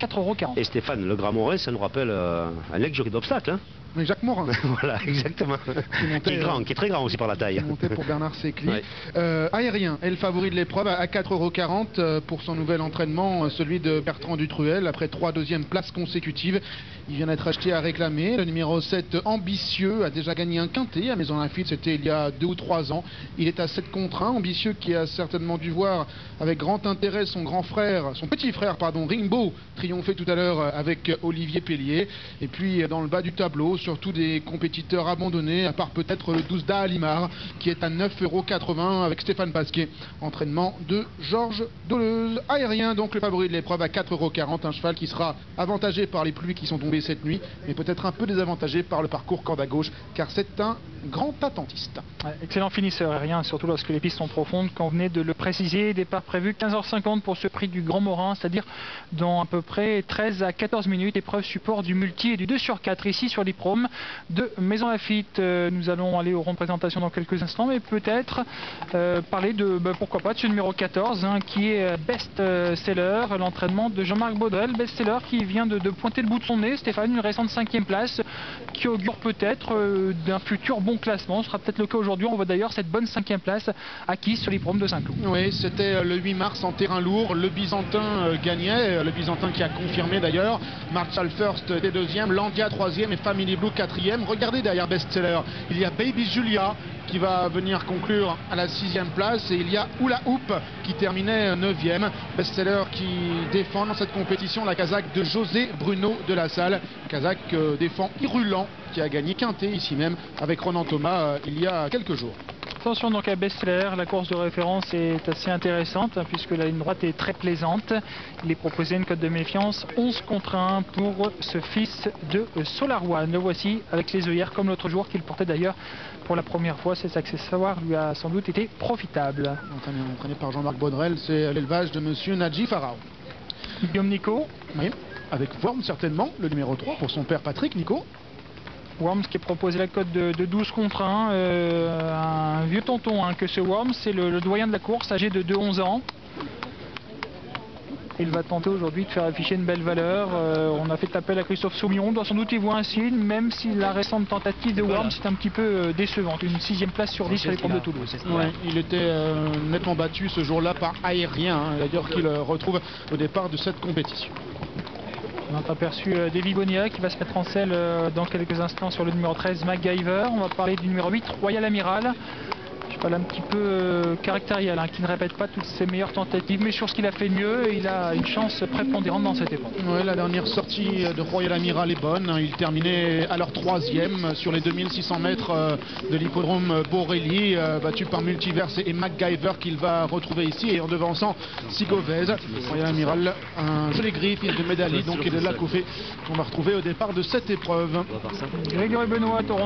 4,40 €. Et Stéphane, le Gramorais, ça nous rappelle un ex-jury d'obstacles. Hein. Mais Jacques Morin. Voilà, exactement. Qui est très grand aussi par la taille. Qui montait pour Bernard Sécli. Ouais. Aérien est le favori de l'épreuve à 4,40 € pour son nouvel entraînement, celui de Bertrand Dutruel, après 3 deuxièmes places consécutives. Il vient d'être acheté à réclamer. Le numéro 7, Ambitieux, a déjà gagné un quintet à Maison Lafitte, c'était il y a 2 ou 3 ans. Il est à 7 contre 1. Ambitieux qui a certainement dû voir avec grand intérêt son petit frère, Rimbaud, triompher tout à l'heure avec Olivier Pellier. Et puis dans le bas du tableau, surtout des compétiteurs abandonnés, à part peut-être le 12 d'Alimar, qui est à 9,80 € avec Stéphane Pasquier. Entraînement de Georges Deleuze. Aérien, donc le favori de l'épreuve à 4,40 €. Un cheval qui sera avantagé par les pluies qui sont tombées cette nuit, mais peut-être un peu désavantagé par le parcours corde à gauche, car c'est un grand attentiste. Ouais, excellent finisseur aérien, surtout lorsque les pistes sont profondes, quand on venait de le préciser. Départ prévu 15h50 pour ce prix du Grand Morin, c'est-à-dire dans à peu près 13 à 14 minutes. Épreuve support du multi et du 2 sur 4 ici sur l'hippodrome de Maison Lafitte. Nous allons aller au rond de présentation dans quelques instants, mais peut-être parler de, pourquoi pas, de ce numéro 14 qui est best-seller, l'entraînement de Jean-Marc Baudrel, best-seller qui vient de pointer le bout de son nez. Stéphane, une récente 5e place qui augure peut-être d'un futur bon classement. Ce sera peut-être le cas aujourd'hui. On voit d'ailleurs cette bonne 5e place acquise sur l'hippodrome de Saint-Cloud. Oui, c'était le 8 mars en terrain lourd. Le Byzantin gagnait, le Byzantin qui a confirmé d'ailleurs. Marshall First était 2e, Landia 3e et Family Blue 4e. Regardez derrière best-seller, il y a Baby Julia qui va venir conclure à la 6e place, et il y a Hula Hoop qui terminait 9e. Best-seller qui défend dans cette compétition la casaque de José Bruno de la Salle. Casaque défend Irulan qui a gagné quintet ici même avec Ronan Thomas il y a quelques jours. Attention donc à best-seller, la course de référence est assez intéressante puisque la ligne droite est très plaisante. Il est proposé une cote de méfiance 11 contre 1 pour ce fils de Solar One. Le voici avec les œillères comme l'autre jour qu'il portait d'ailleurs pour la première fois. Ces accessoires lui a sans doute été profitable. Entraîné par Jean-Marc Baudrel, c'est l'élevage de monsieur Nadji Farao. Guillaume Nico. Oui, avec Worm certainement, le numéro 3 pour son père Patrick Nico. Worms qui est proposé la cote de 12 contre 1, un vieux tonton que ce Worms, c'est le doyen de la course, âgé de 11 ans. Il va tenter aujourd'hui de faire afficher une belle valeur. On a fait appel à Christophe Soumillon, sans doute il voit un signe, même si la récente tentative de Worms est un petit peu décevante. Une 6e place sur 10 sur les portes de Toulouse. Ouais, il était nettement battu ce jour-là par Aérien, d'ailleurs qu'il retrouve au départ de cette compétition. On a aperçu Davy Bonilla qui va se mettre en selle dans quelques instants sur le numéro 13, MacGyver. On va parler du numéro 8, Royal Amiral. Cheval un petit peu caractériel, qui ne répète pas toutes ses meilleures tentatives, mais sur ce qu'il a fait de mieux, il a une chance prépondérante dans cette épreuve. Ouais, la dernière sortie de Royal Amiral est bonne. Il terminait à leur 3e sur les 2600 mètres de l'hippodrome Borelli, battu par Multiverse et MacGyver qu'il va retrouver ici, et en devançant Sigovez. Royal Amiral, un joli gris, fils de Médaille, donc et de Lacoufé, qu'on va retrouver au départ de cette épreuve. Grégory Benoît, Toronto.